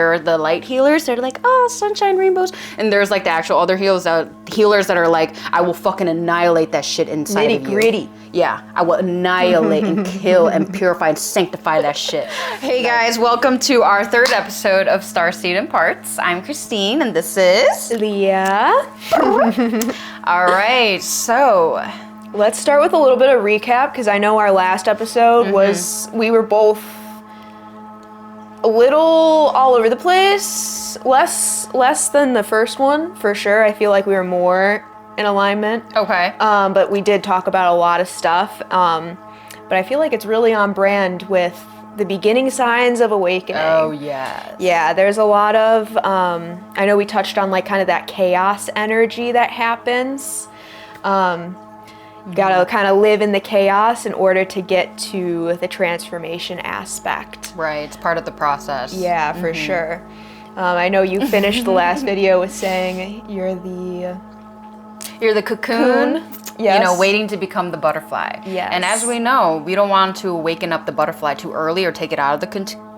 There are the light healers. They're like, oh, sunshine, rainbows. And there's like the actual other healers that are like, I will fucking annihilate that shit inside of you. Nitty-gritty. Yeah, I will annihilate and kill and purify and sanctify that shit. Hey guys, welcome to our third episode of Starseed Imparts. I'm Christine and this is... Leah. All right, so... Let's start with a little bit of recap because I know our last episode was, we were both a little all over the place, less than the first one for sure. I feel like we were more in alignment. Okay. But we did talk about a lot of stuff. But I feel like it's really on brand with the beginning signs of awakening. Oh yeah. Yeah, there's a lot of I know we touched on like kind of that chaos energy that happens. You gotta kind of live in the chaos in order to get to the transformation aspect. Right, it's part of the process. Yeah, for sure. I know you finished the last video with saying you're the cocoon. Yes. You know, waiting to become the butterfly. Yes. And as we know, we don't want to waken up the butterfly too early or take it out of the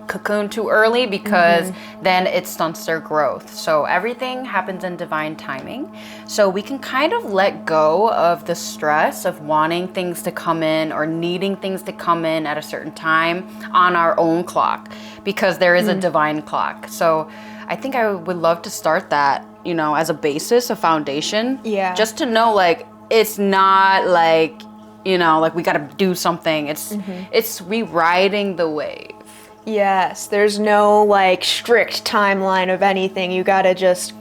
cocoon too early because then it stunts their growth. So everything happens in divine timing. So we can kind of let go of the stress of wanting things to come in or needing things to come in at a certain time on our own clock because there is a divine clock. So I think I would love to start that, you know, as a basis, a foundation. Yeah. Just to know, like, it's not like, you know, like we gotta do something. It's rewriting the wave. Yes, there's no like strict timeline of anything. You gotta just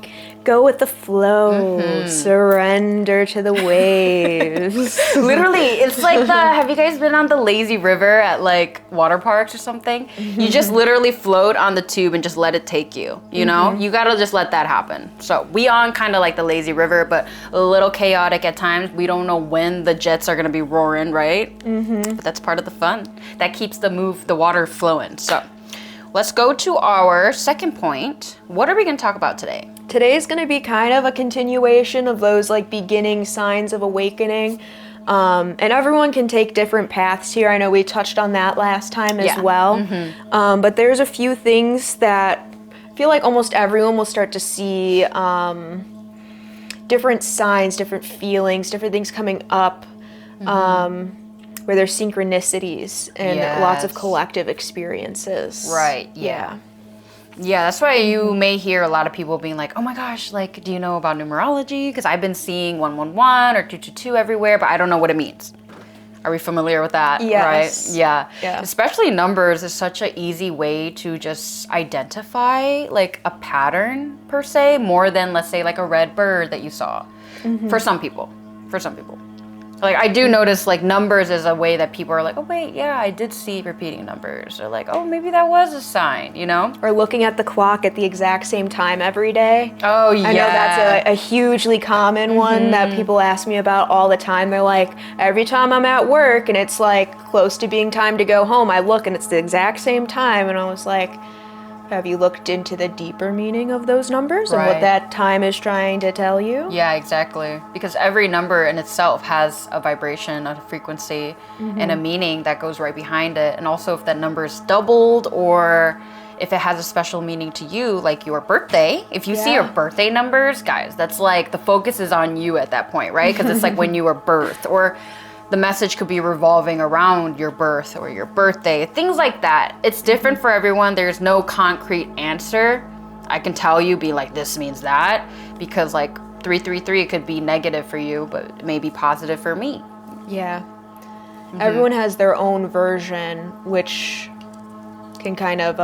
go with the flow, surrender to the waves. Literally, it's like have you guys been on the lazy river at like water parks or something? You just literally float on the tube and just let it take you, you know? You gotta just let that happen. So we on kind of like the lazy river, but a little chaotic at times. We don't know when the jets are gonna be roaring, right? But that's part of the fun. That keeps the water flowing. So let's go to our second point. What are we gonna talk about today? Today's gonna be kind of a continuation of those like beginning signs of awakening. And everyone can take different paths here. I know we touched on that last time as well. But there's a few things that I feel like almost everyone will start to see different signs, different feelings, different things coming up where there's synchronicities and lots of collective experiences. Right, yeah. Yeah, that's why you may hear a lot of people being like, oh my gosh, like, do you know about numerology? Because I've been seeing 111 or 222 everywhere, but I don't know what it means. Are we familiar with that? Yes. Right? Yeah. Yeah. Especially numbers is such an easy way to just identify like a pattern per se, more than let's say like a red bird that you saw. For some people. Like I do notice like numbers is a way that people are like, oh wait, yeah, I did see repeating numbers. Or like, oh, maybe that was a sign, you know? Or looking at the clock at the exact same time every day. Oh yeah. I know that's a hugely common one that people ask me about all the time. They're like, every time I'm at work and it's like close to being time to go home, I look and it's the exact same time. And I was like, have you looked into the deeper meaning of those numbers and what that time is trying to tell you? Yeah, exactly. Because every number in itself has a vibration, a frequency, and a meaning that goes right behind it. And also if that number is doubled or if it has a special meaning to you, like your birthday, if you see your birthday numbers, guys, that's like the focus is on you at that point, right? Because it's like when you were birthed, or the message could be revolving around your birth or your birthday, things like that. It's different for everyone. There's no concrete answer. I can tell you, be like, this means that, because like 333 could be negative for you, but it may be positive for me. Yeah. Everyone has their own version, which can kind of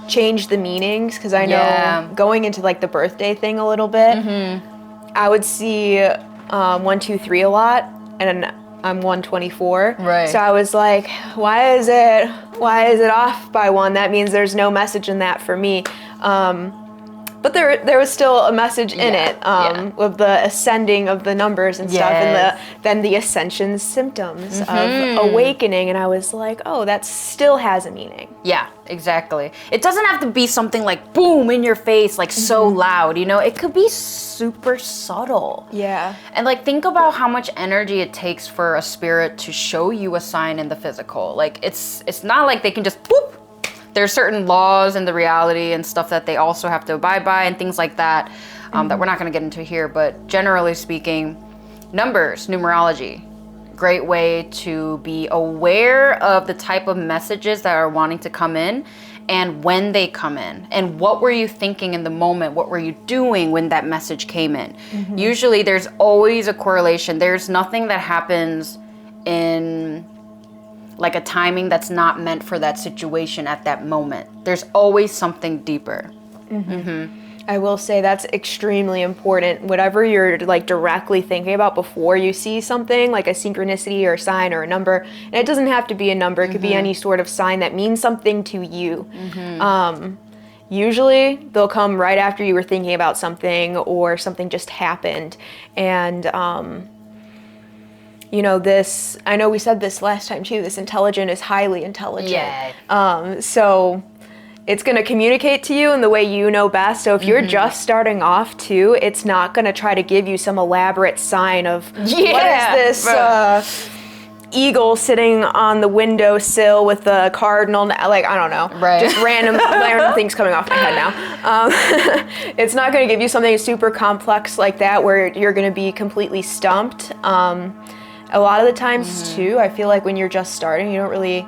change the meanings, because I know going into like the birthday thing a little bit, I would see 123 a lot. And I'm 124. Right. So I was like, why is it off by one? That means there's no message in that for me. But there was still a message in it with the ascending of the numbers and stuff, and then the ascension symptoms of awakening. And I was like, oh, that still has a meaning. Yeah, exactly. It doesn't have to be something like boom in your face, like so loud, you know? It could be super subtle. Yeah. And like think about how much energy it takes for a spirit to show you a sign in the physical. Like it's not like they can just boop there's certain laws in the reality and stuff that they also have to abide by and things like that, that we're not going to get into here. But generally speaking, numbers, numerology, great way to be aware of the type of messages that are wanting to come in and when they come in, and what were you thinking in the moment, what were you doing when that message came in. Usually there's always a correlation. There's nothing that happens in like a timing that's not meant for that situation at that moment. There's always something deeper. I will say that's extremely important. Whatever you're like directly thinking about before you see something like a synchronicity or a sign or a number, and it doesn't have to be a number, it could be any sort of sign that means something to you. Usually they'll come right after you were thinking about something or something just happened. And you know, this, I know we said this last time too, this intelligent is highly intelligent. Yeah. So it's going to communicate to you in the way you know best. So if you're just starting off too, it's not going to try to give you some elaborate sign of what is this eagle sitting on the windowsill with the cardinal, like, I don't know, just random things coming off my head now. It's not going to give you something super complex like that where you're going to be completely stumped. A lot of the times too, I feel like when you're just starting, you don't really,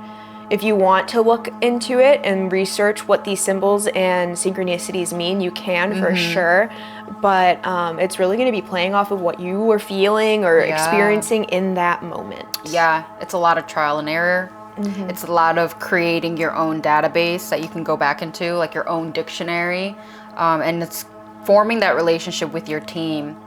if you want to look into it and research what these symbols and synchronicities mean, you can for sure. But it's really going to be playing off of what you were feeling or experiencing in that moment. Yeah, it's a lot of trial and error. It's a lot of creating your own database that you can go back into, like your own dictionary. And it's forming that relationship with your team,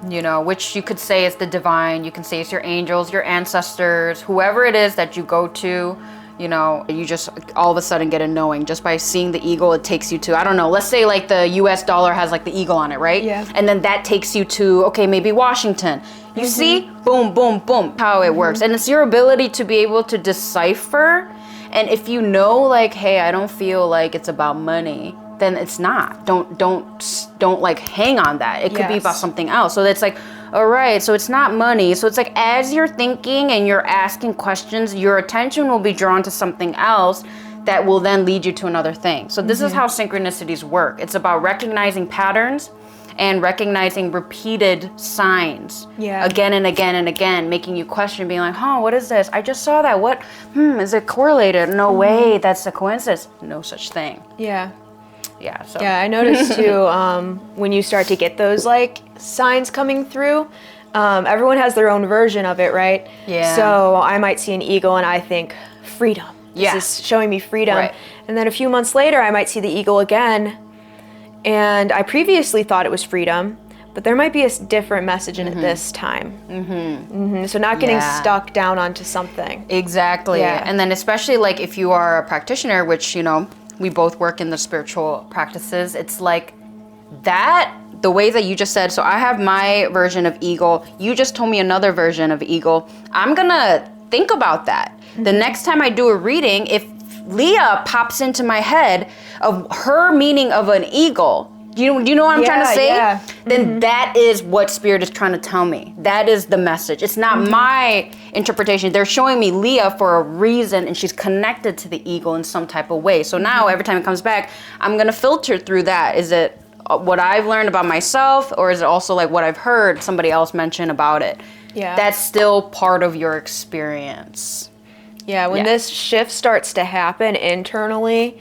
you know, which you could say is the divine, you can say it's your angels, your ancestors, whoever it is that you go to, you know, you just all of a sudden get a knowing just by seeing the eagle. It takes you to, I don't know, let's say like the US dollar has like the eagle on it, right? Yeah. And then that takes you to, okay, maybe Washington. You see, boom, boom, boom, how it works. And it's your ability to be able to decipher. And if you know, like, hey, I don't feel like it's about money, then it's not. Don't like hang on that. It could be about something else. So it's like, all right, so it's not money. So it's like as you're thinking and you're asking questions, your attention will be drawn to something else that will then lead you to another thing. So this is how synchronicities work. It's about recognizing patterns and recognizing repeated signs again and again and again, making you question, being like, huh, what is this? I just saw that. What? Is it correlated? No way, that's a coincidence. No such thing. Yeah. Yeah, so. Yeah, I noticed too, when you start to get those like signs coming through, everyone has their own version of it, right? Yeah. So I might see an eagle and I think freedom. This is showing me freedom. Right. And then a few months later, I might see the eagle again, and I previously thought it was freedom, but there might be a different message in it this time. So not getting stuck down onto something. Exactly. Yeah. And then especially like if you are a practitioner, which, you know, we both work in the spiritual practices, it's like that, the way that you just said, so I have my version of eagle, you just told me another version of eagle. I'm gonna think about that. The next time I do a reading, if Leah pops into my head of her meaning of an eagle, do you know what I'm trying to say? Then that is what Spirit is trying to tell me. That is the message. It's not my interpretation. They're showing me Leah for a reason, and she's connected to the eagle in some type of way. So now every time it comes back, I'm going to filter through that. Is it what I've learned about myself, or is it also like what I've heard somebody else mention about it? Yeah. That's still part of your experience. Yeah, when this shift starts to happen internally,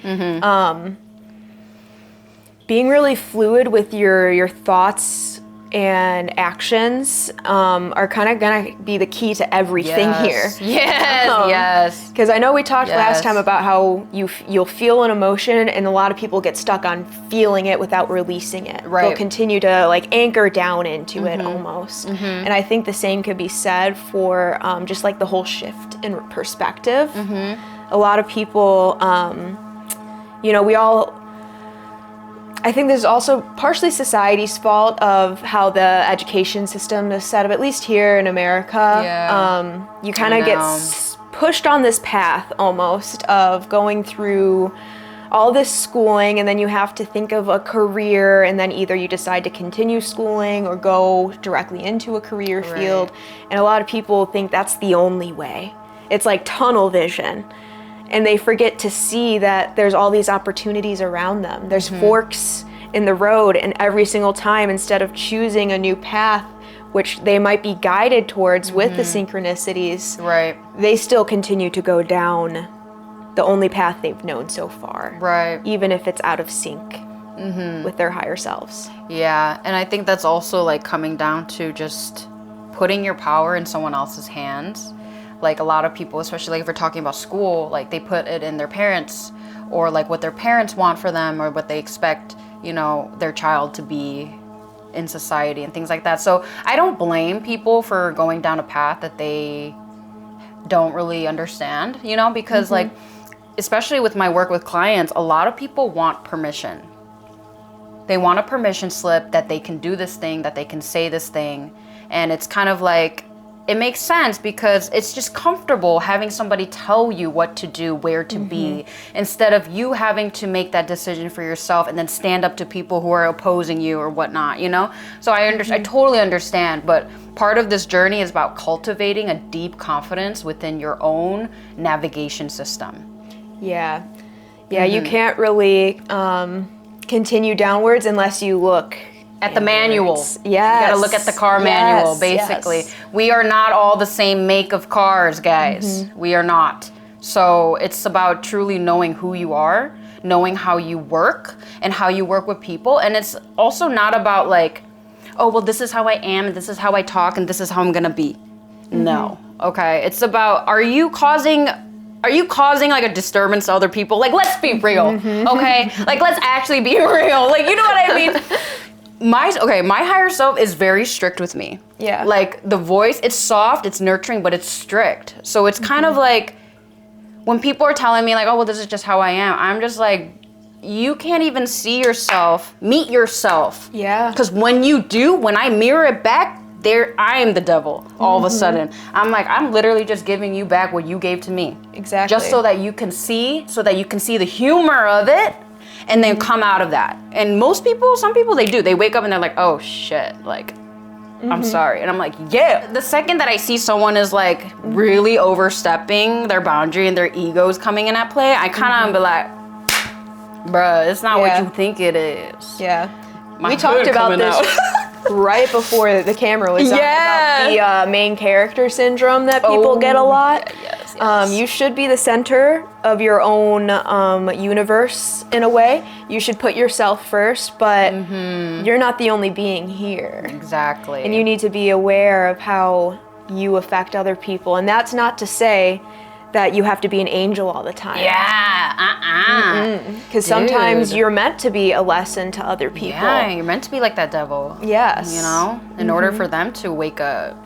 being really fluid with your thoughts and actions are kind of gonna be the key to everything here. Yes. Because I know we talked last time about how you'll feel an emotion, and a lot of people get stuck on feeling it without releasing it. Right. They'll continue to like anchor down into it almost. And I think the same could be said for just like the whole shift in perspective. A lot of people, you know, I think this is also partially society's fault of how the education system is set up, at least here in America. You kind of get pushed on this path almost of going through all this schooling, and then you have to think of a career, and then either you decide to continue schooling or go directly into a career field. And a lot of people think that's the only way. It's like tunnel vision. and they forget to see that there's all these opportunities around them. There's forks in the road, and every single time, instead of choosing a new path, which they might be guided towards with the synchronicities, Right. they still continue to go down the only path they've known so far. Right. Even if it's out of sync with their higher selves. Yeah, and I think that's also like coming down to just putting your power in someone else's hands. Like a lot of people, especially like if we're talking about school, like they put it in their parents, or like what their parents want for them, or what they expect, you know, their child to be in society and things like that. So I don't blame people for going down a path that they don't really understand, you know, because like, especially with my work with clients, a lot of people want permission. They want a permission slip that they can do this thing, that they can say this thing. And it's kind of like, it makes sense because it's just comfortable having somebody tell you what to do, where to be, instead of you having to make that decision for yourself and then stand up to people who are opposing you or whatnot, you know? So I totally understand, but part of this journey is about cultivating a deep confidence within your own navigation system. Yeah. Yeah, you can't really continue downwards unless you look at the manual. Yes. You gotta look at the car manual, basically. Yes. We are not all the same make of cars, guys. We are not. So it's about truly knowing who you are, knowing how you work, and how you work with people. And it's also not about like, oh, well, this is how I am, and this is how I talk, and this is how I'm gonna be. No, okay? It's about, are you causing like a disturbance to other people? Like, let's be real, okay? Like, let's actually be real. Like, you know what I mean? My higher self is very strict with me. Yeah. Like the voice, it's soft, it's nurturing, but it's strict. So it's kind of like when people are telling me like, oh, well, this is just how I am. I'm just like, you can't even see yourself, meet yourself. Yeah. Because when you do, when I mirror it back, I am the devil all of a sudden. I'm like, I'm literally just giving you back what you gave to me. Exactly. Just so that you can see the humor of it and then come out of that. And some people they do. They wake up and they're like, oh shit, like, I'm sorry. And I'm like, yeah. The second that I see someone is like really overstepping their boundary and their ego's coming in at play, I kind of be like, bruh, it's not what you think it is. Yeah. My We talked hood about coming this out. right before the camera was on, about the main character syndrome that people get a lot. Yes. You should be the center of your own universe in a way. You should put yourself first, but you're not the only being here. Exactly. And you need to be aware of how you affect other people. And that's not to say that you have to be an angel all the time. Yeah, Because sometimes you're meant to be a lesson to other people. Yeah, you're meant to be like that devil. Yes. You know, in order for them to wake up.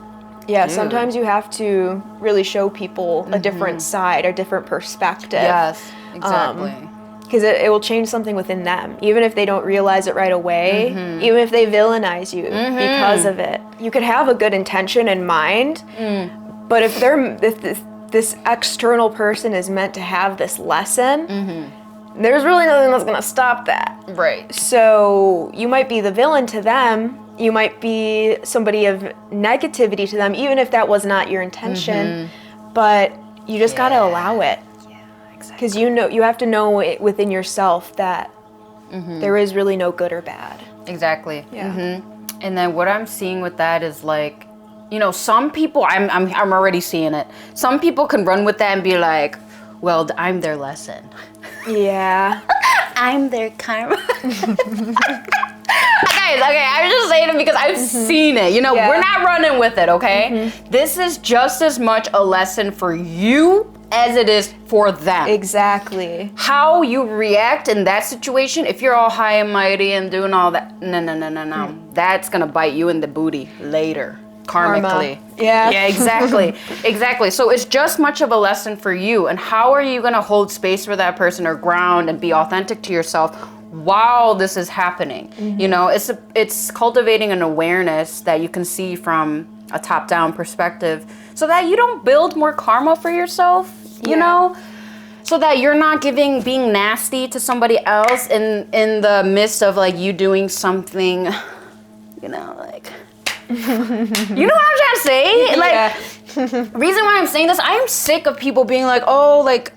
Yeah, sometimes you have to really show people a different side, a different perspective. Yes, exactly. Because it will change something within them, even if they don't realize it right away, even if they villainize you because of it. You could have a good intention in mind, but if this external person is meant to have this lesson, there's really nothing that's going to stop that. Right. So you might be the villain to them. You might be somebody of negativity to them, even if that was not your intention. But you just got to allow it. Yeah, exactly. Because you have to know it within yourself that there is really no good or bad. Exactly. Yeah. And then what I'm seeing with that is like, you know, some people, I'm already seeing it. Some people can run with that and be like, well, I'm their lesson. Yeah. I'm their karma. Guys, okay, I'm just saying it because I've seen it. You know, we're not running with it, okay? This is just as much a lesson for you as it is for them. Exactly. How you react in that situation, if you're all high and mighty and doing all that, no. That's gonna bite you in the booty later. Karmically. Yeah. Yeah, exactly. Exactly. So it's just much of a lesson for you. And how are you going to hold space for that person or ground and be authentic to yourself while this is happening? You know, it's cultivating an awareness that you can see from a top-down perspective so that you don't build more karma for yourself, you know? So that you're not being nasty to somebody else in the midst of like you doing something, you know, like You know what I'm trying to say? Like, reason why I'm saying this, I am sick of people being like, oh, like,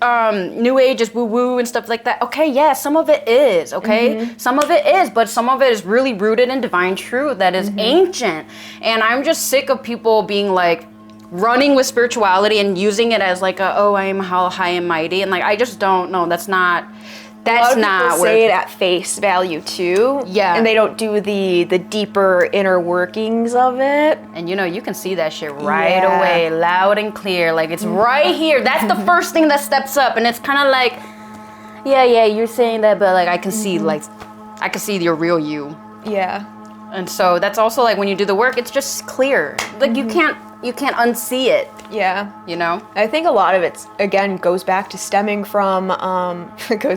new age is woo-woo and stuff like that. Okay, yeah, some of it is, okay? Some of it is, but some of it is really rooted in divine truth that is ancient. And I'm just sick of people being like, running with spirituality and using it as like, oh, I am high and mighty. And like, I just don't know. That's not a lot of people say it at face value too. Yeah. And they don't do the deeper inner workings of it. And you know, you can see that shit right away, loud and clear. Like it's right here. That's the first thing that steps up. And it's kind of like, yeah, you're saying that, but like I can see I can see your real you. Yeah. And so that's also like when you do the work, it's just clear. Like you can't unsee it. Yeah. You know? I think a lot of it, again, goes back to stemming from, same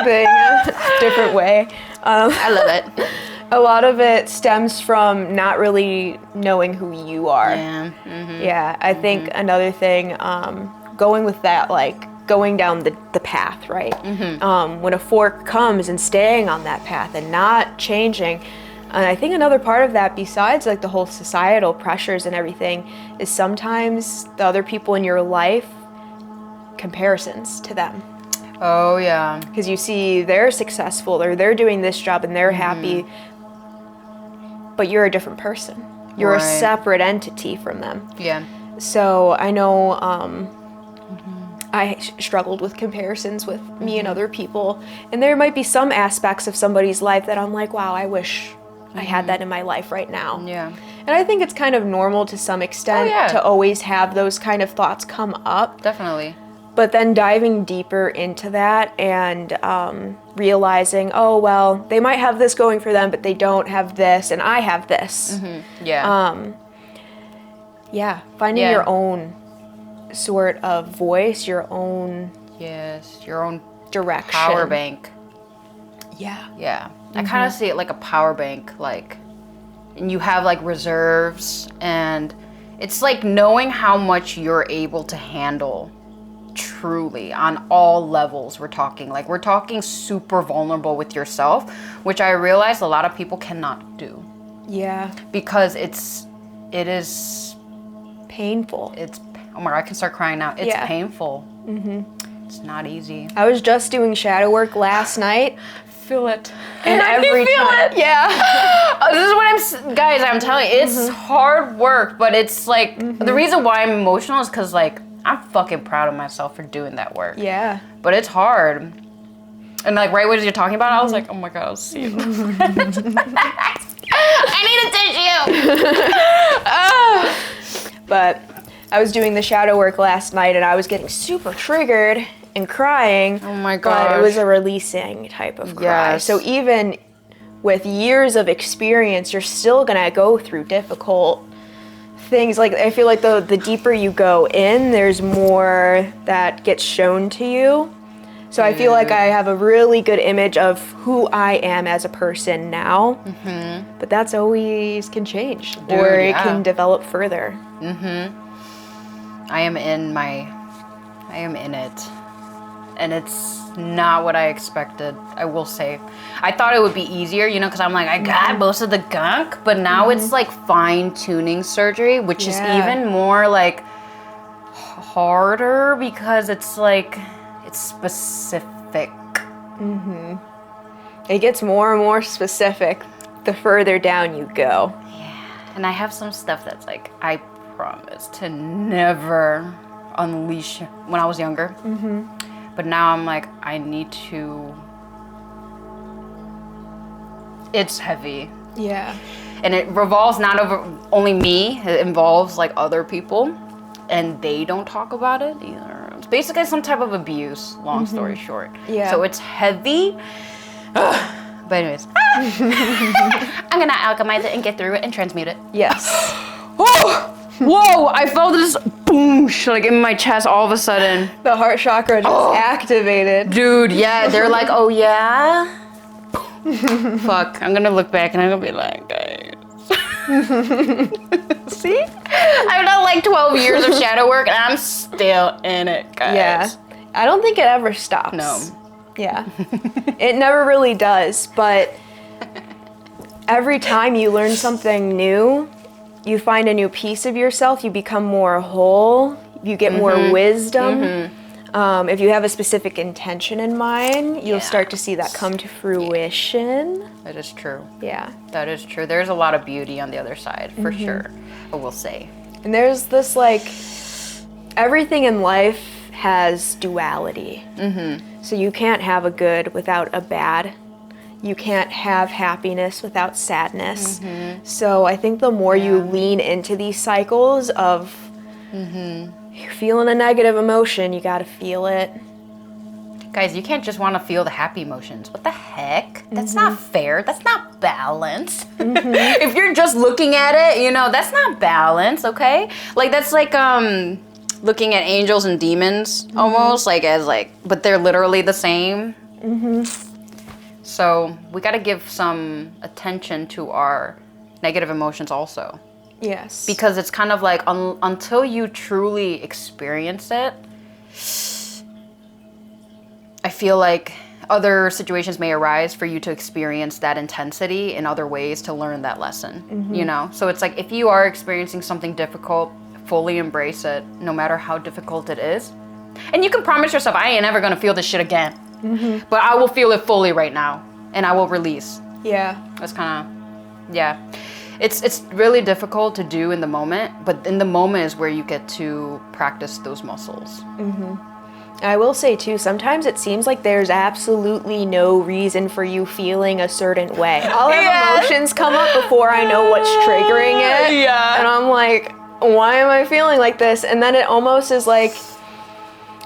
thing, different way. I love it. A lot of it stems from not really knowing who you are. Yeah. Yeah, I think another thing, going with that, like, going down the path, right? When a fork comes and staying on that path and not changing. And I think another part of that, besides like the whole societal pressures and everything, is sometimes the other people in your life, comparisons to them. Oh, yeah. Because you see they're successful or they're doing this job and they're happy, but you're a different person. You're a separate entity from them. Yeah. So I know I struggled with comparisons with me and other people. And there might be some aspects of somebody's life that I'm like, wow, I wish I had that in my life right now. Yeah. And I think it's kind of normal to some extent to always have those kind of thoughts come up. Definitely. But then diving deeper into that and realizing, oh, well, they might have this going for them, but they don't have this, and I have this. Yeah. Finding your own sort of voice, your own your own direction. power bank. Yeah. I kind of see it like a power bank, like, and you have like reserves, and it's like knowing how much you're able to handle truly on all levels. We're talking super vulnerable with yourself, which I realize a lot of people cannot do. Yeah. Because it is painful. Oh my God, I can start crying now. It's painful. It's not easy. I was just doing shadow work last night. Feel it. And every time. Yeah. This is what I'm telling you, it's hard work, but it's like, the reason why I'm emotional is because like, I'm fucking proud of myself for doing that work. Yeah. But it's hard. And like right when you're talking about it, I was like, oh my God, I'll see you. I need a tissue. But I was doing the shadow work last night and I was getting super triggered and crying. Oh my gosh. But it was a releasing type of cry. Yes. So even with years of experience, you're still gonna go through difficult things. Like I feel like the deeper you go in, there's more that gets shown to you. So I feel like I have a really good image of who I am as a person now. But that's always can change. Or it can develop further. I am in it. And it's not what I expected, I will say. I thought it would be easier, you know, because I'm like, I got most of the gunk, but now it's like fine-tuning surgery, which is even more like harder because it's like, it's specific. It gets more and more specific the further down you go. Yeah. And I have some stuff that's like, I promise to never unleash when I was younger. But now I'm like, I need to. It's heavy. Yeah. And it revolves not over only me, it involves like other people. And they don't talk about it either. It's basically some type of abuse, long story short. Yeah. So it's heavy. But anyways. I'm gonna alchemize it and get through it and transmute it. Yes. Whoa, I felt this boom, like in my chest all of a sudden. The heart chakra just activated. Dude, yeah, they're like, oh yeah? Fuck, I'm gonna look back and I'm gonna be like, guys. See? I've done like 12 years of shadow work and I'm still in it, guys. Yeah. I don't think it ever stops. No. Yeah. It never really does, but every time you learn something new, you find a new piece of yourself, you become more whole, you get more wisdom. If you have a specific intention in mind, you'll start to see that come to fruition. That is true. Yeah. That is true. There's a lot of beauty on the other side, for sure, I will say. And there's this, like, everything in life has duality. So you can't have a good without a bad. You can't have happiness without sadness. So I think the more you lean into these cycles of you're feeling a negative emotion, you gotta feel it. Guys, you can't just want to feel the happy emotions. What the heck? That's not fair. That's not balance. If you're just looking at it, you know, that's not balance, okay? Like, that's like looking at angels and demons almost, like, as like, but they're literally the same. So we got to give some attention to our negative emotions also. Yes. Because it's kind of like until you truly experience it, I feel like other situations may arise for you to experience that intensity in other ways to learn that lesson, you know? So it's like, if you are experiencing something difficult, fully embrace it, no matter how difficult it is. And you can promise yourself, I ain't never gonna feel this shit again. But I will feel it fully right now, and I will release. Yeah. That's kind of, yeah. It's really difficult to do in the moment, but in the moment is where you get to practice those muscles. I will say too, sometimes it seems like there's absolutely no reason for you feeling a certain way. I'll have emotions come up before I know what's triggering it. Yeah. And I'm like, why am I feeling like this? And then it almost is like,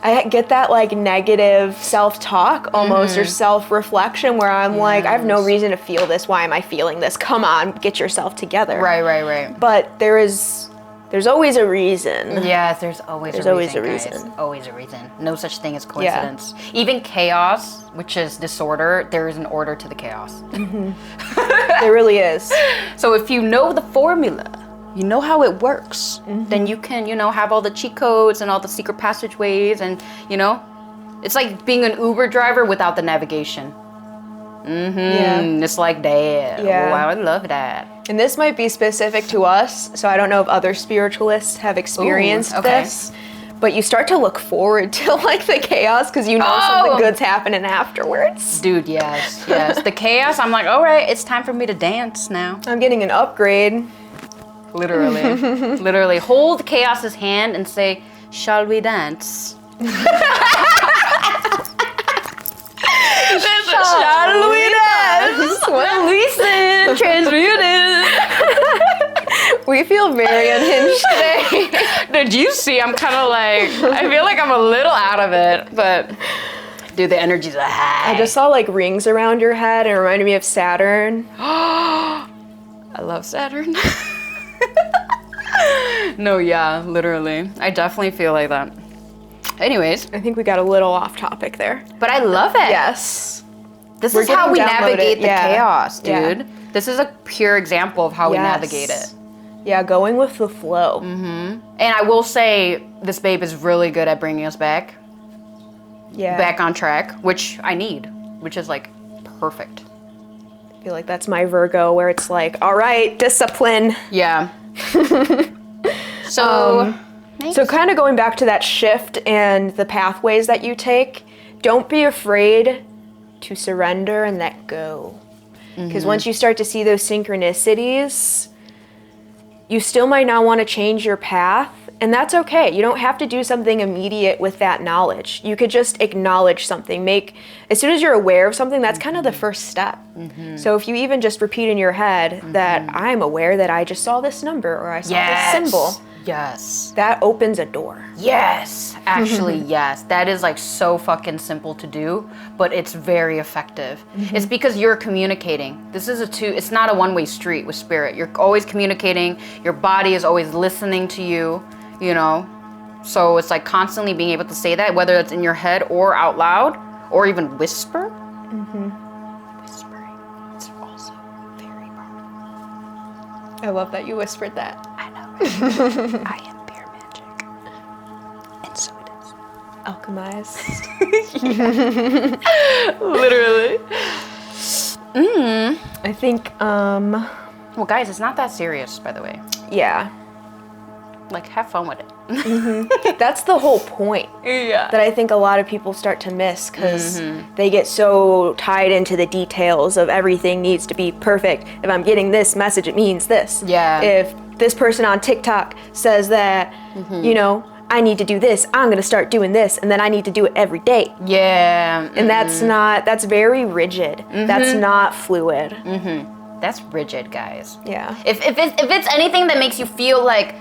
I get that like negative self-talk almost, or self-reflection, where I'm like, I have no reason to feel this. Why am I feeling this? Come on, get yourself together. Right. But there's always a reason. Yes, there's always a reason. Guys. Always a reason. No such thing as coincidence. Even chaos, which is disorder, there is an order to the chaos. There really is. So if you know the formula, you know how it works, then you can, you know, have all the cheat codes and all the secret passageways, and, you know, it's like being an Uber driver without the navigation. Yeah. It's like that. Yeah. Wow, I love that. And this might be specific to us, so I don't know if other spiritualists have experienced this, but you start to look forward to like the chaos because you know something good's happening afterwards. Dude, yes. The chaos, I'm like, all right, it's time for me to dance now. I'm getting an upgrade. Literally. Hold chaos's hand and say, shall we dance? Shall we dance? Releasing, transmuted. We feel very unhinged today. Did you see? I'm kind of like, I feel like I'm a little out of it, but dude, the energy's high. I just saw like rings around your head and it reminded me of Saturn. I love Saturn. No, yeah, literally. I definitely feel like that. Anyways. I think we got a little off topic there. But I love it. Yes. This is how we navigate the chaos, dude. Yeah. This is a pure example of how we navigate it. Yeah, going with the flow. And I will say, this babe is really good at bringing us back. Yeah. Back on track, which I need, which is like perfect. I feel like that's my Virgo, where it's like, all right, discipline. Yeah. So kind of going back to that shift and the pathways that you take, don't be afraid to surrender and let go. Because once you start to see those synchronicities, you still might not want to change your path, and that's okay. You don't have to do something immediate with that knowledge. You could just acknowledge something. As soon as you're aware of something, that's kind of the first step. So if you even just repeat in your head that I'm aware that I just saw this number or I saw this symbol. Yes. That opens a door. Yes. Actually, yes. That is like so fucking simple to do, but it's very effective. It's because you're communicating. This is it's not a one-way street with spirit. You're always communicating. Your body is always listening to you, you know? So it's like constantly being able to say that, whether it's in your head or out loud, or even whisper. Whispering. It's also very powerful. I love that you whispered that. I know. I am pure magic. And so it is. Alchemized. Literally. I think, Well, guys, it's not that serious, by the way. yeah. Like, have fun with it. That's the whole point. Yeah. That I think a lot of people start to miss because they get so tied into the details of everything needs to be perfect. If I'm getting this message, it means this. Yeah. If this person on TikTok says that, you know, I need to do this, I'm going to start doing this, and then I need to do it every day. Yeah. And that's very rigid. That's not fluid. That's rigid, guys. Yeah. If it's anything that makes you feel like,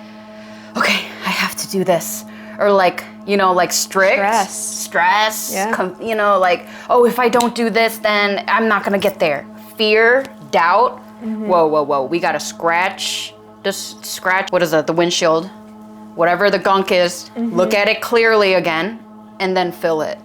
okay, I have to do this, or like, you know, like strict stress, Yeah. you know, like, oh, if I don't do this, then I'm not gonna get there. Fear, doubt. Whoa, we gotta scratch. Just scratch. What is it? The windshield, whatever the gunk is. Look at it clearly again, and then fill it.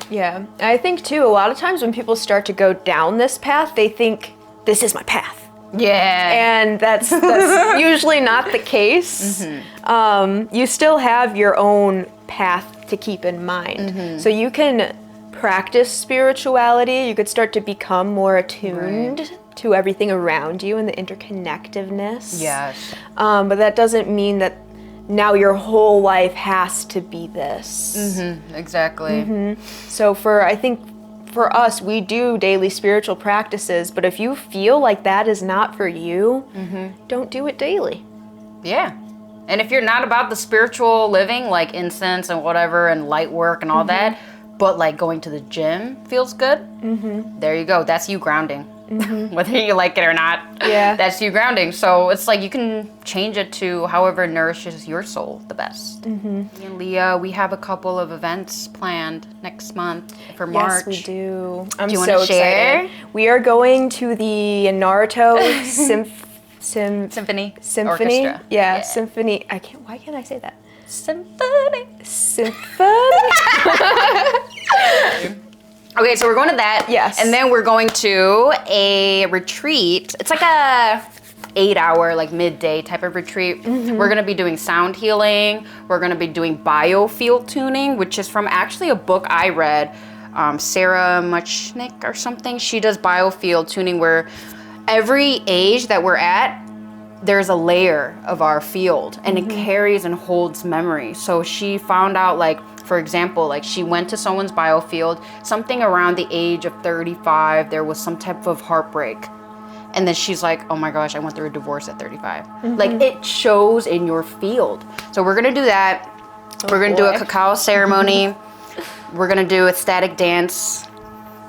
Yeah. I think too, a lot of times when people start to go down this path, they think this is my path. Yeah. And that's usually not the case. You still have your own path to keep in mind. So you can practice spirituality. You could start to become more attuned to everything around you and the interconnectedness. Yes. But that doesn't mean that now your whole life has to be this. Exactly. So I think for us, we do daily spiritual practices, but if you feel like that is not for you, don't do it daily. Yeah. And if you're not about the spiritual living, like incense and whatever and light work and all that, but like going to the gym feels good, there you go. That's you grounding. Whether you like it or not, that's you grounding. So it's like you can change it to however nourishes your soul the best. Me and Leah, we have a couple of events planned next month for March. Yes, we do. I'm Do you so want to share? excited. We are going to the Naruto Symphony. Symphony. Orchestra. Yeah, symphony. Why can't I say that? Symphony. Symphony. Okay, so we're going to that. Yes. And then we're going to a retreat. It's like a 8-hour, like midday type of retreat. We're gonna be doing sound healing. We're gonna be doing biofield tuning, which is from actually a book I read. Sarah Muchnick or something. She does biofield tuning where every age that we're at, there's a layer of our field and it carries and holds memory. So she found out, like, for example, like she went to someone's biofield, something around the age of 35, there was some type of heartbreak. And then she's like, oh my gosh, I went through a divorce at 35. Like, it shows in your field. So we're gonna do that. We're gonna do a cacao ceremony. We're gonna do ecstatic dance,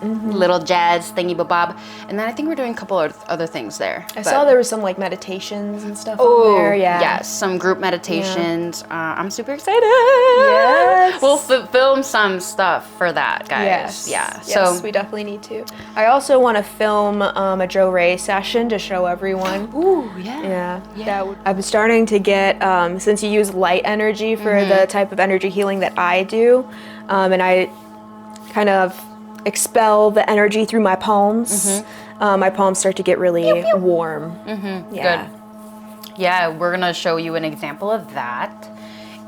little jazz thingy bob, and then I think we're doing a couple of other things there. I saw there was some like meditations and stuff on there. Yeah. Yes, some group meditations. I'm super excited. Yes. We'll film some stuff for that, guys. Yes. Yeah. Yes, So we definitely need to. I also want to film a Joe Ray session to show everyone. ooh, yeah. Yeah. I'm starting to get, since you use light energy for the type of energy healing that I do, and I kind of expel the energy through my palms, my palms start to get really warm. Yeah. Good. Yeah, we're gonna show you an example of that.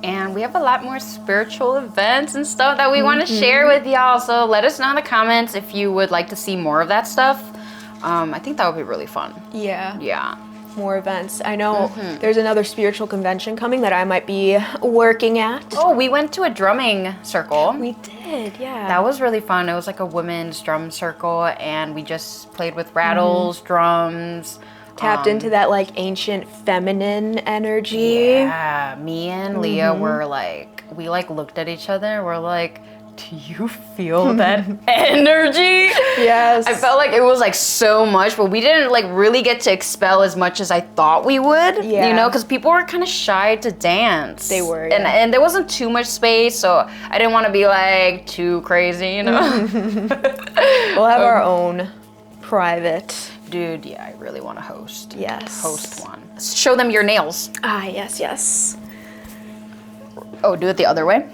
And we have a lot more spiritual events and stuff that we want to share with y'all. So let us know in the comments if you would like to see more of that stuff. I think that would be really fun. Yeah. Yeah. More events. I know there's another spiritual convention coming that I might be working at. Oh, we went to a drumming circle. We did, yeah. That was really fun. It was like a women's drum circle, and we just played with rattles, drums. Tapped into that like ancient feminine energy. Yeah, me and Leah were like, we like looked at each other. We're like, do you feel that energy? Yes. I felt like it was like so much, but we didn't like really get to expel as much as I thought we would. Yeah. You know, because people were kind of shy to dance. They were, and there wasn't too much space, so I didn't want to be like too crazy, you know. We'll have our own private. Dude, yeah, I really want to host. Yes. Host one. Show them your nails. Ah, yes. Oh, do it the other way.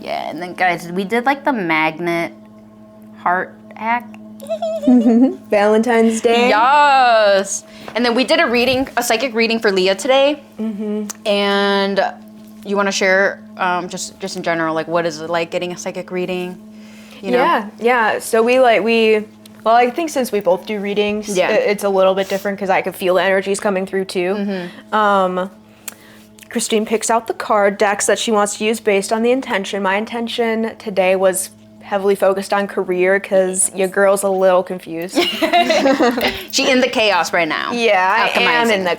Yeah, and then guys, we did like the magnet heart hack. Valentine's Day. Yes. And then we did a psychic reading for Leah today. And you want to share just in general, like what is it like getting a psychic reading? You know? Yeah. So we Well, I think since we both do readings, it's a little bit different because I could feel the energies coming through too. Christine picks out the card decks that she wants to use based on the intention. My intention today was heavily focused on career because your girl's a little confused. She in the chaos right now. Yeah, I am in the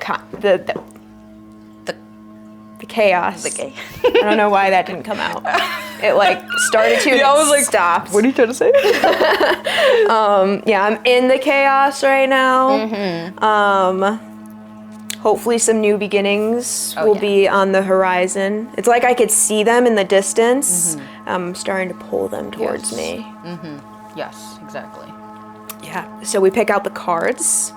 chaos. I don't know why that didn't come out. It like started to. I was like, stopped. What are you trying to say? Yeah, I'm in the chaos right now. Hopefully some new beginnings will be on the horizon. It's like I could see them in the distance. I'm starting to pull them towards me. Yes, exactly. Yeah, so we pick out the cards.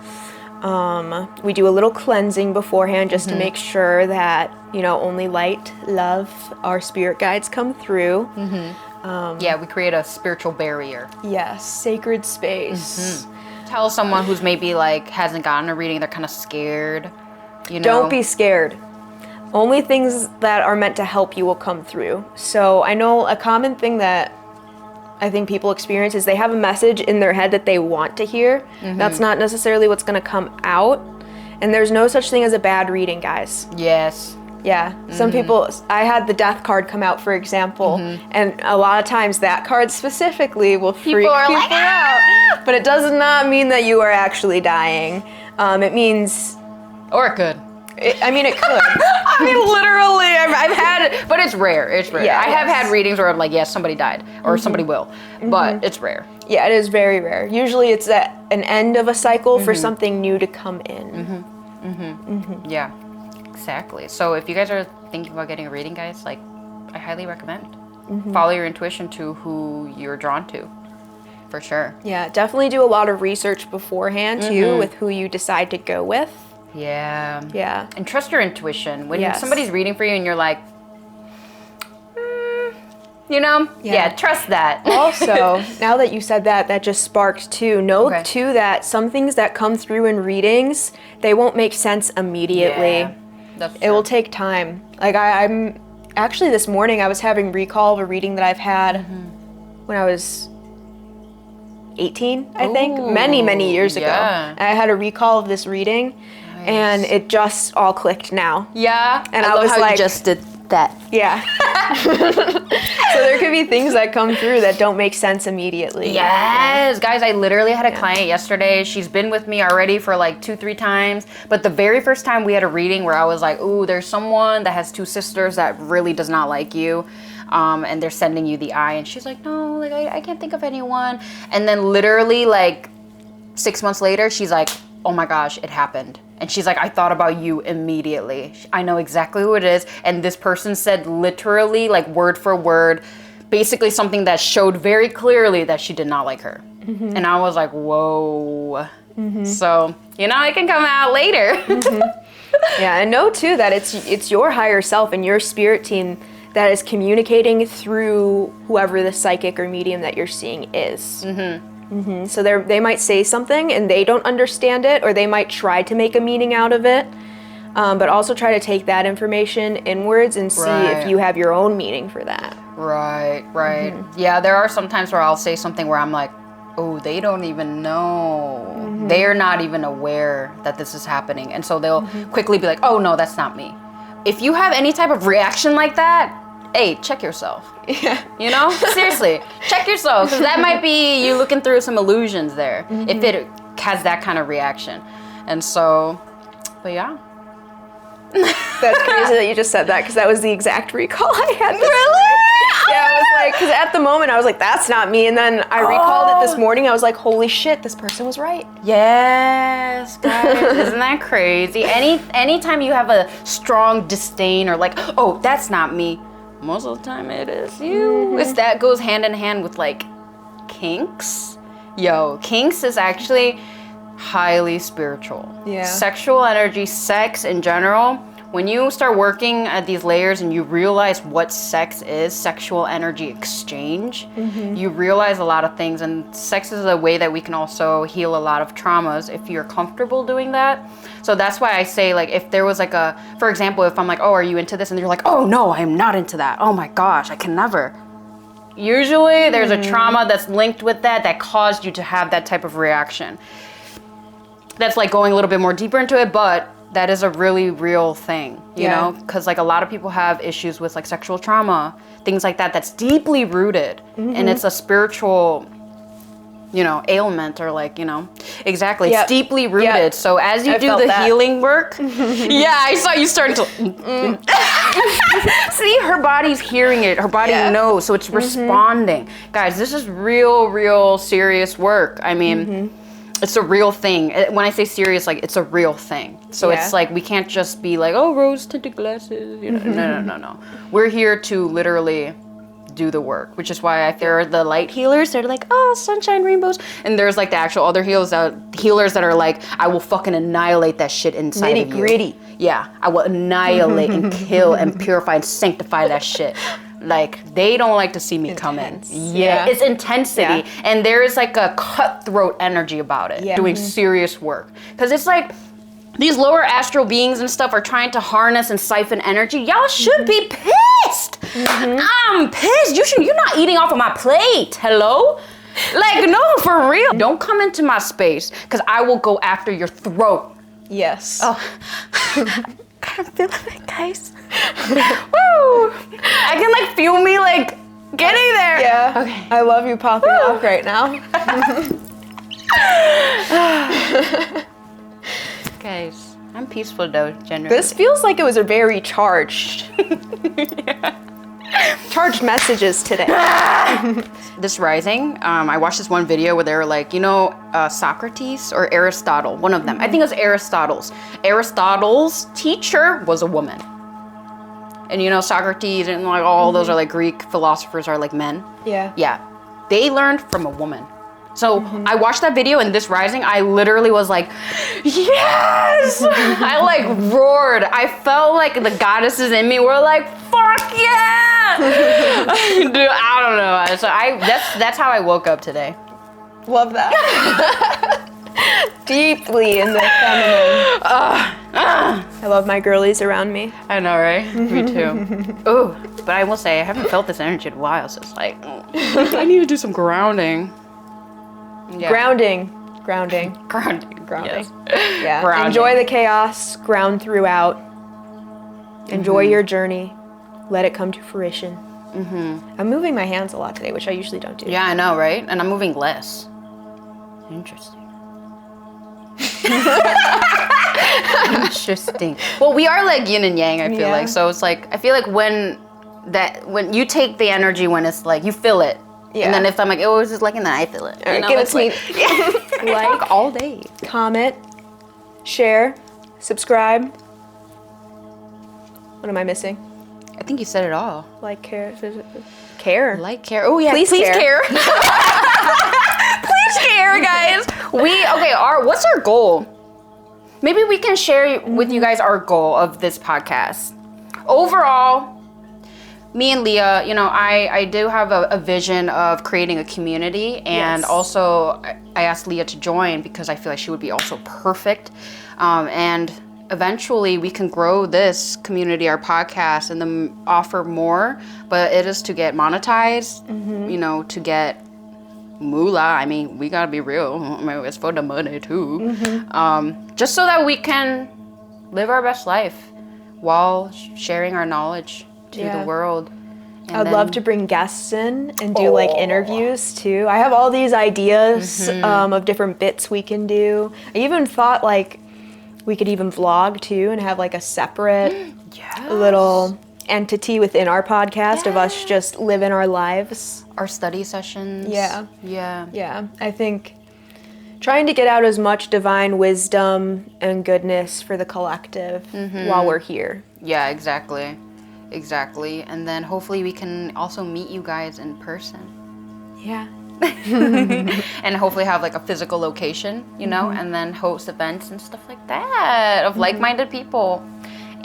We do a little cleansing beforehand just to make sure that, only light, love, our spirit guides come through. Yeah, we create a spiritual barrier. Yes, sacred space. Tell someone who's maybe like hasn't gotten a reading, they're kind of scared. Don't be scared. Only things that are meant to help you will come through. So I know a common thing that I think people experience is they have a message in their head that they want to hear. That's not necessarily what's going to come out. And there's no such thing as a bad reading, guys. Yes. Yeah. Some people, I had the death card come out, for example, and a lot of times that card specifically will freak people out. But it does not mean that you are actually dying. It means... Or it could. It could. I mean, literally, I've had, but it's rare. It's rare. Yeah, I have had readings where I'm like, yes, somebody died, or somebody will, but it's rare. Yeah, it is very rare. Usually it's at an end of a cycle for something new to come in. Yeah, exactly. So if you guys are thinking about getting a reading, guys, like, I highly recommend. Follow your intuition to who you're drawn to, for sure. Yeah, definitely do a lot of research beforehand, too, with who you decide to go with. Yeah. Yeah. And trust your intuition. When somebody's reading for you and you're like, trust that. Also, now that you said that, that just sparked too. Know too that some things that come through in readings, they won't make sense immediately. Yeah, that's true. It will take time. Like I'm actually this morning I was having recall of a reading that I've had when I was 18, I think, many years ago. I had a recall of this reading. And it just all clicked now. Yeah. And I was like, you just did that. Yeah. So there could be things that come through that don't make sense immediately. Yes. Guys, I literally had a client yesterday. She's been with me already for like 2-3 times. But the very first time we had a reading where I was like, ooh, there's someone that has 2 sisters that really does not like you. And they're sending you the eye. And she's like, no, like I can't think of anyone. And then literally like 6 months later, she's like, oh my gosh, it happened. And she's like, I thought about you immediately. I know exactly who it is. And this person said literally, like word for word, basically something that showed very clearly that she did not like her. And I was like, whoa. So, it can come out later. Yeah, and know too that it's your higher self and your spirit team that is communicating through whoever the psychic or medium that you're seeing is. So they might say something and they don't understand it, or they might try to make a meaning out of it, but also try to take that information inwards and see if you have your own meaning for that. Right. Yeah, there are some times where I'll say something where I'm like, oh, they don't even know. They're not even aware that this is happening. And so they'll quickly be like, oh, no, that's not me. If you have any type of reaction like that, hey, check yourself. Yeah. Seriously, check yourself, because that might be you looking through some illusions there, if it has that kind of reaction. And so, but yeah. That's crazy that you just said that, because that was the exact recall I had. Really? Yeah, I was like, because at the moment I was like, that's not me. And then I recalled it this morning. I was like, holy shit, this person was right. Yes, guys, isn't that crazy? Anytime you have a strong disdain or like, oh, that's not me, most of the time it is you. That goes hand in hand with like kinks. Kinks is actually highly spiritual. Yeah. Sexual energy, sex in general, when you start working at these layers and you realize what sex is, sexual energy exchange, you realize a lot of things. And sex is a way that we can also heal a lot of traumas if you're comfortable doing that. So that's why I say, like, if there was like for example, if I'm like, oh, are you into this? And you're like, oh no, I'm not into that. Oh my gosh, I can never. Usually there's a trauma that's linked with that caused you to have that type of reaction. That's like going a little bit more deeper into it, but that is a really real thing, you know? Because like a lot of people have issues with like sexual trauma, things like that, that's deeply rooted. And it's a spiritual, you know, ailment or like, you know, exactly. It's deeply rooted. So as you do the healing work, I saw you starting to, see, her body's hearing it. Her body knows, so it's responding. Guys, this is real serious work. I mean, it's a real thing. When I say serious, like it's a real thing. So it's like, we can't just be like, oh, rose tinted glasses. You know, no. We're here to literally do the work, which is why there are the light healers. They're like, oh, sunshine, rainbows. And there's like the actual other healers that are like, I will fucking annihilate that shit inside of you. Nitty gritty. Yeah, I will annihilate and kill and purify and sanctify that shit. Like, they don't like to see me come in. Yeah, it's intensity. And there is like a cutthroat energy about it, doing serious work. Because it's like, these lower astral beings and stuff are trying to harness and siphon energy. Y'all should be pissed. I'm pissed. You're not eating off of my plate. Hello? Like, no, for real. Don't come into my space, because I will go after your throat. Yes. Oh, I'm feeling it, guys. Woo! I can like feel me like getting there. Yeah. Okay. I love you popping off right now. Guys, I'm peaceful though, generally. This feels like it was a very charged. Charged messages today. This rising, I watched this one video where they were like, you know, Socrates or Aristotle, one of them. I think it was Aristotle's. Aristotle's teacher was a woman. And you know, Socrates and like all those are like Greek philosophers are like men. Yeah. Yeah. They learned from a woman. So I watched that video, and this rising, I literally was like, yes! I like roared. I felt like the goddesses in me were like, fuck yeah! Dude, I don't know. So that's how I woke up today. Love that. Deeply in the feminine. I love my girlies around me. I know, right? Me too. Ooh, but I will say, I haven't felt this energy in a while, so it's like, I need to do some grounding. Yeah. Grounding. Yes. Yeah. Grounding. Enjoy the chaos. Ground throughout. Enjoy your journey. Let it come to fruition. I'm moving my hands a lot today, which I usually don't do. Yeah, I know, right? And I'm moving less. Interesting. Interesting. Well, we are like yin and yang, I feel like. So it's like, I feel like when you take the energy when it's like, you feel it. Yeah. And then if I'm like, oh, it's just like, and then I feel it. All right, give it to me. Like all day. Comment, share, subscribe. What am I missing? I think you said it all. Like, care. Like, care. Oh yeah, please care. Please care, guys. What's our goal? Maybe we can share with you guys our goal of this podcast. Overall, me and Leah, you know, I do have a vision of creating a community, and also I asked Leah to join because I feel like she would be also perfect. And eventually we can grow this community, our podcast, and then offer more, but it is to get monetized, you know, to get moolah. I mean, we gotta be real. I mean, it's for the money too. Just so that we can live our best life while sharing our knowledge to the world. And I'd love to bring guests in and do like interviews too. I have all these ideas of different bits we can do. I even thought like we could even vlog too and have like a separate little entity within our podcast of us just living our lives. Our study sessions. Yeah. I think trying to get out as much divine wisdom and goodness for the collective while we're here. Yeah, exactly. And then hopefully we can also meet you guys in person. Yeah. And hopefully have like a physical location, you know, and then host events and stuff like that of like-minded people.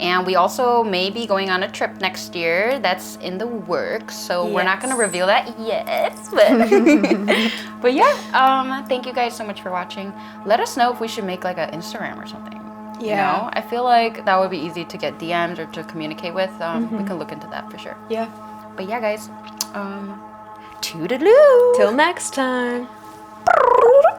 And we also may be going on a trip next year. That's in the works, so we're not going to reveal that yet. But yeah, thank you guys so much for watching. Let us know if we should make like an Instagram or something. Yeah. You know? I feel like that would be easy to get DMs or to communicate with. We can look into that for sure. Yeah. But yeah, guys, Toodaloo. Till next time.